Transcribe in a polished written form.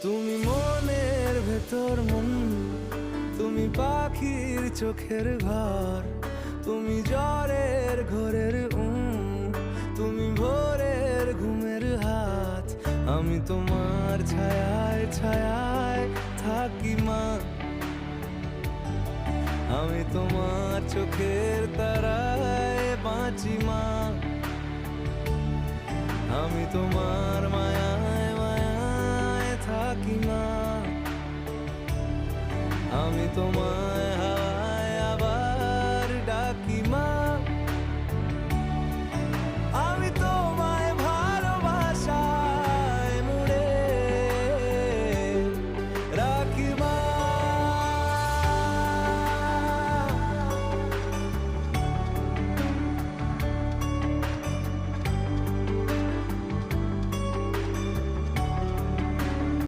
তুমি মনের ভেতর মন, তুমি পাখির চোখের ঘর, তুমি জ্বরের ঘোরের তুমি ভোরের ঘুমের হাত। আমি তোমার ছায়ায় ছায়ায় থাকি মা, আমি তোমার চোখের তারায় বাঁচি মা, আমি তোমার মায়ায় মায়ায় থাকি মা, আমি তোমায়